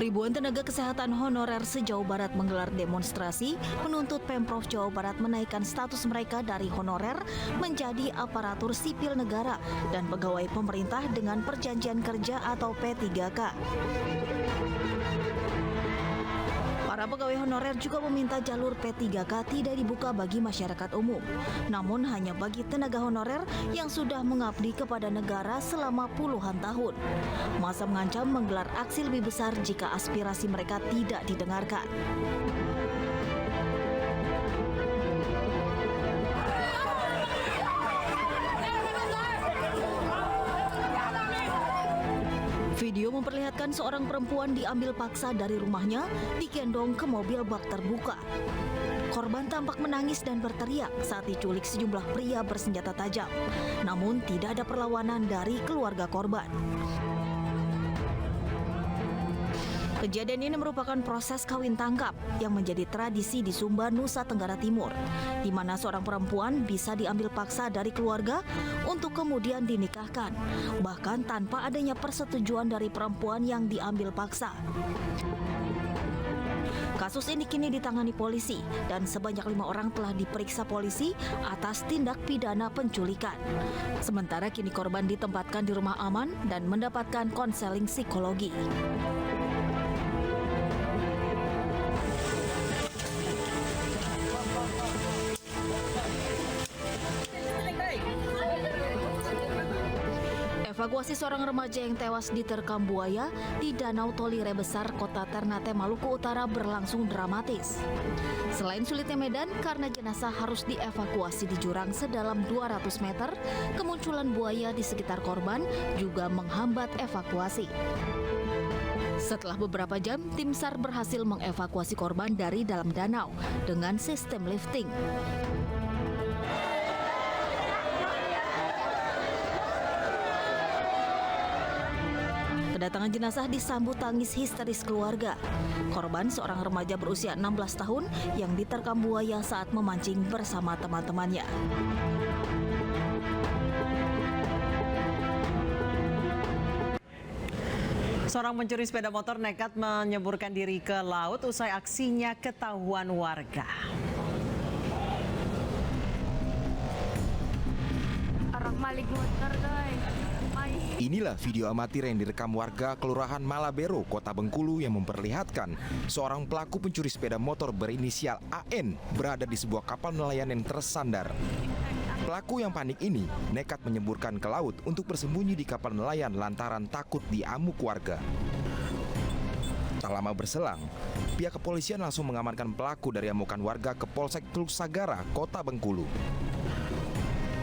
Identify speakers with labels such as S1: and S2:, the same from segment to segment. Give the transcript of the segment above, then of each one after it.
S1: Ribuan tenaga kesehatan honorer se-Jawa Barat menggelar demonstrasi menuntut Pemprov Jawa Barat menaikkan status mereka dari honorer menjadi aparatur sipil negara dan pegawai pemerintah dengan perjanjian kerja atau P3K. Para pegawai honorer juga meminta jalur P3K tidak dibuka bagi masyarakat umum, namun hanya bagi tenaga honorer yang sudah mengabdi kepada negara selama puluhan tahun. Masa mengancam menggelar aksi lebih besar jika aspirasi mereka tidak didengarkan. Video memperlihatkan seorang perempuan diambil paksa dari rumahnya, digendong ke mobil bak terbuka. Korban tampak menangis dan berteriak saat diculik sejumlah pria bersenjata tajam. Namun tidak ada perlawanan dari keluarga korban. Kejadian ini merupakan proses kawin tangkap yang menjadi tradisi di Sumba, Nusa Tenggara Timur, di mana seorang perempuan bisa diambil paksa dari keluarga untuk kemudian dinikahkan, bahkan tanpa adanya persetujuan dari perempuan yang diambil paksa. Kasus ini kini ditangani polisi dan sebanyak 5 orang telah diperiksa polisi atas tindak pidana penculikan. Sementara kini korban ditempatkan di rumah aman dan mendapatkan konseling psikologi. Evakuasi seorang remaja yang tewas diterkam buaya di Danau Tolire Besar, Kota Ternate, Maluku Utara berlangsung dramatis. Selain sulitnya medan karena jenazah harus dievakuasi di jurang sedalam 200 meter, kemunculan buaya di sekitar korban juga menghambat evakuasi. Setelah beberapa jam, tim SAR berhasil mengevakuasi korban dari dalam danau dengan sistem lifting. Kedatangan jenazah disambut tangis histeris keluarga. Korban seorang remaja berusia 16 tahun yang diterkam buaya saat memancing bersama teman-temannya.
S2: Seorang pencuri sepeda motor nekat menyeburkan diri ke laut usai aksinya ketahuan warga.
S3: Orang maling motor, guys.
S4: Inilah video amatir yang direkam warga Kelurahan Malabero, Kota Bengkulu yang memperlihatkan seorang pelaku pencuri sepeda motor berinisial AN berada di sebuah kapal nelayan yang tersandar. Pelaku yang panik ini nekat menyeburkan ke laut untuk bersembunyi di kapal nelayan lantaran takut diamuk warga. Tak lama berselang, pihak kepolisian langsung mengamankan pelaku dari amukan warga ke Polsek Teluk Sagara, Kota Bengkulu.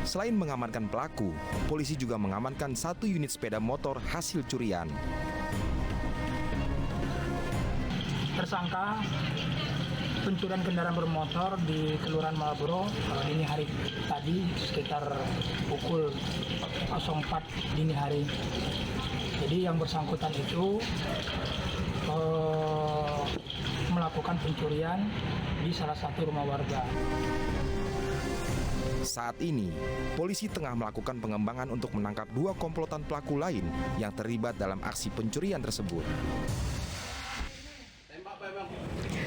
S4: Selain mengamankan pelaku, polisi juga mengamankan 1 unit sepeda motor hasil curian.
S5: Tersangka pencurian kendaraan bermotor di Kelurahan Malabero dini hari tadi sekitar pukul 04 dini hari. Jadi yang bersangkutan itu melakukan pencurian di salah satu rumah warga.
S4: Saat ini, polisi tengah melakukan pengembangan untuk menangkap 2 komplotan pelaku lain yang terlibat dalam aksi pencurian tersebut.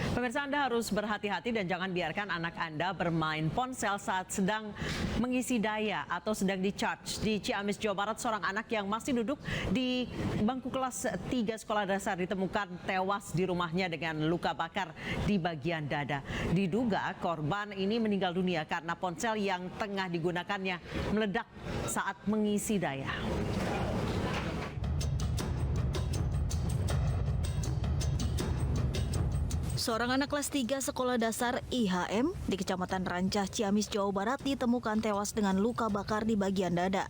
S2: Pemirsa, Anda harus berhati-hati dan jangan biarkan anak Anda bermain ponsel saat sedang mengisi daya atau sedang di-charge. Di Ciamis, Jawa Barat, seorang anak yang masih duduk di bangku kelas 3 sekolah dasar ditemukan tewas di rumahnya dengan luka bakar di bagian dada. Diduga korban ini meninggal dunia karena ponsel yang tengah digunakannya meledak saat mengisi daya.
S1: Seorang anak kelas 3 sekolah dasar IHM di Kecamatan Rancah, Ciamis, Jawa Barat ditemukan tewas dengan luka bakar di bagian dada.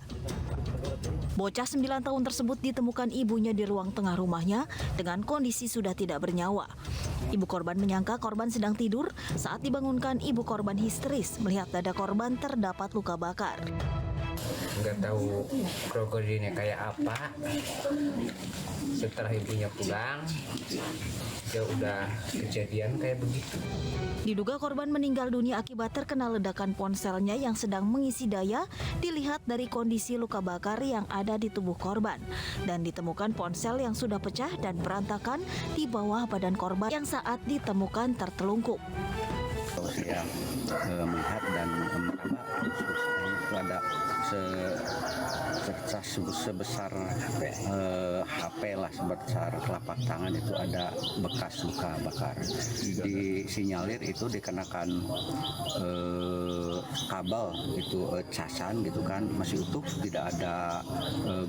S1: Bocah 9 tahun tersebut ditemukan ibunya di ruang tengah rumahnya dengan kondisi sudah tidak bernyawa. Ibu korban menyangka korban sedang tidur saat dibangunkan ibu korban histeris melihat dada korban terdapat luka bakar.
S6: nggak tahu krokodilnya kayak apa. Setelah ibunya pulang, dia udah kejadian kayak begitu.
S1: Diduga korban meninggal dunia akibat terkena ledakan ponselnya yang sedang mengisi daya, dilihat dari kondisi luka bakar yang ada di tubuh korban. Dan ditemukan ponsel yang sudah pecah dan berantakan di bawah badan korban yang saat ditemukan tertelungkup.
S7: Saya melihat dan meraba itu ada sebesar HP lah, sebesar telapak tangan itu ada bekas luka bakar. Disinyalir itu dikenakan kabel itu casan gitu kan, masih utuh, tidak ada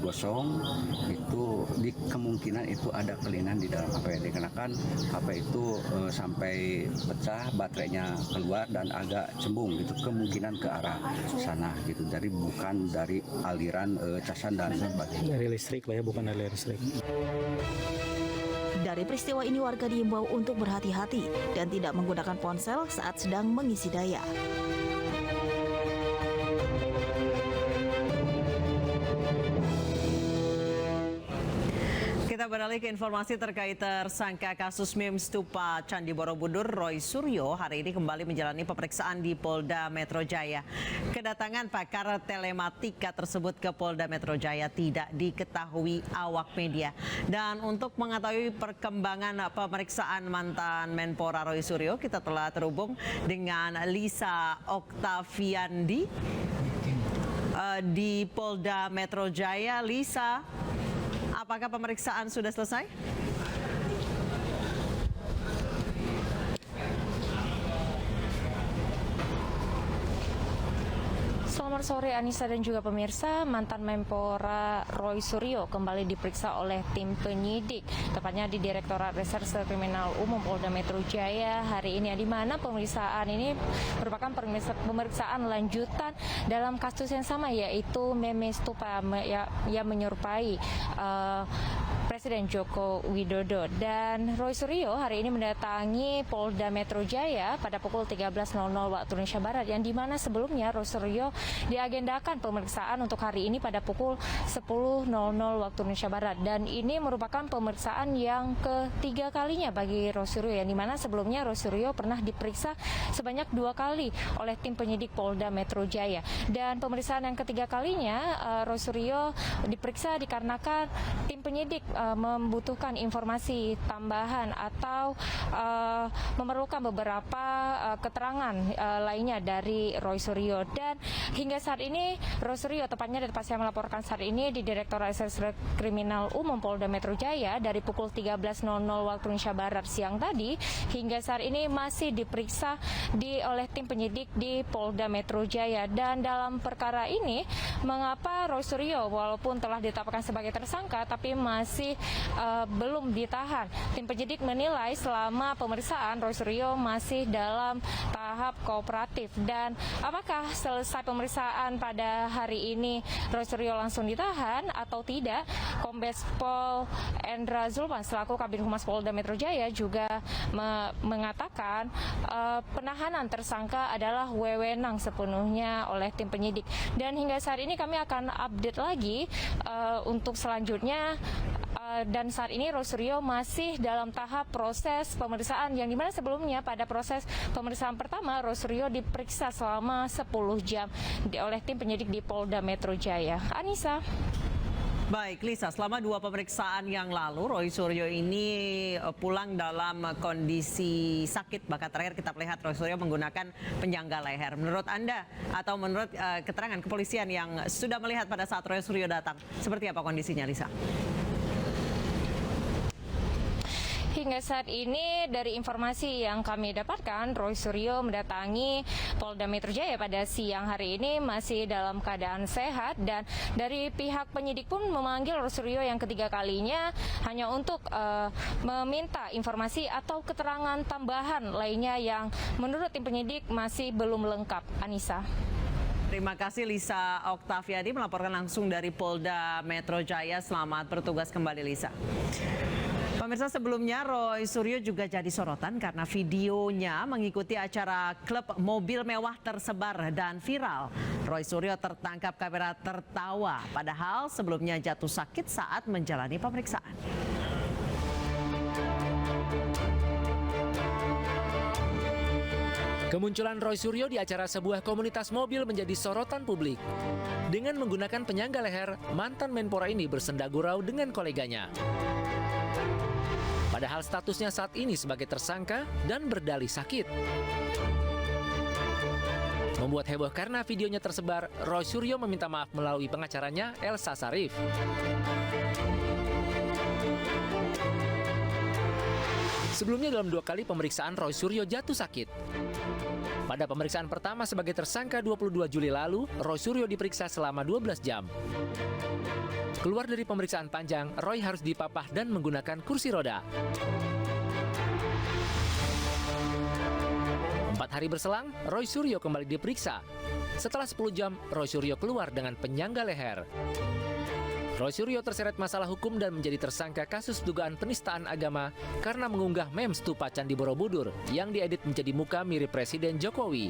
S7: gosong. Itu di kemungkinan itu ada kelainan di dalam HP. Dikenakan HP itu sampai pecah, baterainya keluar dan agak cembung gitu, kemungkinan ke arah sana gitu. Jadi bukan dari aliran casan dan sebagainya.
S8: Dari listrik lah ya, bukan dari listrik.
S1: Dari peristiwa ini warga diimbau untuk berhati-hati dan tidak menggunakan ponsel saat sedang mengisi daya.
S2: Kita beralih ke informasi terkait tersangka kasus meme stupa Candi Borobudur Roy Suryo hari ini kembali menjalani pemeriksaan di Polda Metro Jaya. Kedatangan pakar telematika tersebut ke Polda Metro Jaya tidak diketahui awak media. Dan untuk mengetahui perkembangan pemeriksaan mantan Menpora Roy Suryo, kita telah terhubung dengan Lisa Oktaviandi di Polda Metro Jaya. Lisa, apakah pemeriksaan sudah selesai?
S9: Selamat sore Anissa dan juga pemirsa. Mantan Menpora Roy Suryo kembali diperiksa oleh tim penyidik, tepatnya di Direktorat Reserse Kriminal Umum Polda Metro Jaya hari ini, di mana pemeriksaan ini merupakan pemeriksaan lanjutan dalam kasus yang sama, yaitu meme stupa yang menyerupai Presiden Joko Widodo. Dan Roy Suryo hari ini mendatangi Polda Metro Jaya pada pukul 13.00 waktu Indonesia Barat, yang dimana sebelumnya Roy Suryo diagendakan pemeriksaan untuk hari ini pada pukul 10.00 waktu Indonesia Barat. Dan ini merupakan pemeriksaan yang ketiga kalinya bagi Roy Suryo, yang dimana sebelumnya Roy Suryo pernah diperiksa sebanyak 2 kali oleh tim penyidik Polda Metro Jaya. Dan pemeriksaan yang ketiga kalinya Roy Suryo diperiksa dikarenakan tim penyidik membutuhkan informasi tambahan atau memerlukan beberapa keterangan lainnya dari Roy Suryo. Dan hingga saat ini Roy Suryo, tepatnya dari saya melaporkan saat ini di Direktorat Reserse Kriminal Umum Polda Metro Jaya dari pukul 13.00 waktu Indonesia Barat siang tadi, hingga saat ini masih diperiksa oleh tim penyidik di Polda Metro Jaya. Dan dalam perkara ini, mengapa Roy Suryo walaupun telah ditetapkan sebagai tersangka tapi masih belum ditahan? Tim penyidik menilai selama pemeriksaan Roy Suryo masih dalam tahap kooperatif. Dan apakah selesai pemeriksaan pada hari ini Roy Suryo langsung ditahan atau tidak? Kombes Pol Endra Zulpan selaku Kabid Humas Polda Metro Jaya juga mengatakan penahanan tersangka adalah wewenang sepenuhnya oleh tim penyidik. Dan hingga saat ini kami akan update lagi untuk selanjutnya. Dan saat ini Roy Suryo masih dalam tahap proses pemeriksaan, yang dimana sebelumnya pada proses pemeriksaan pertama Roy Suryo diperiksa selama 10 jam oleh tim penyidik di Polda Metro Jaya. Anissa.
S2: Baik, Lisa, selama 2 pemeriksaan yang lalu, Roy Suryo ini pulang dalam kondisi sakit. Bahkan terakhir kita melihat Roy Suryo menggunakan penyangga leher. Menurut Anda atau menurut keterangan kepolisian yang sudah melihat pada saat Roy Suryo datang, seperti apa kondisinya, Lisa?
S9: Hingga saat ini dari informasi yang kami dapatkan, Roy Suryo mendatangi Polda Metro Jaya pada siang hari ini masih dalam keadaan sehat. Dan dari pihak penyidik pun memanggil Roy Suryo yang ketiga kalinya hanya untuk meminta informasi atau keterangan tambahan lainnya yang menurut tim penyidik masih belum lengkap. Anissa.
S2: Terima kasih Lisa Oktaviandi melaporkan langsung dari Polda Metro Jaya. Selamat bertugas kembali, Lisa. Pemirsa, sebelumnya Roy Suryo juga jadi sorotan karena videonya mengikuti acara klub mobil mewah tersebar dan viral. Roy Suryo tertangkap kamera tertawa, padahal sebelumnya jatuh sakit saat menjalani pemeriksaan.
S8: Kemunculan Roy Suryo di acara sebuah komunitas mobil menjadi sorotan publik. Dengan menggunakan penyangga leher, mantan Menpora ini bersenda gurau dengan koleganya. Padahal statusnya saat ini sebagai tersangka dan berdalih sakit. Membuat heboh karena videonya tersebar, Roy Suryo meminta maaf melalui pengacaranya Elsa Sarif. Sebelumnya dalam 2 kali pemeriksaan Roy Suryo jatuh sakit. Pada pemeriksaan pertama sebagai tersangka 22 Juli lalu, Roy Suryo diperiksa selama 12 jam. Keluar dari pemeriksaan panjang, Roy harus dipapah dan menggunakan kursi roda. 4 hari berselang, Roy Suryo kembali diperiksa. Setelah 10 jam, Roy Suryo keluar dengan penyangga leher. Roy Suryo terseret masalah hukum dan menjadi tersangka kasus dugaan penistaan agama karena mengunggah meme stupa Candi Borobudur yang diedit menjadi muka mirip Presiden Jokowi.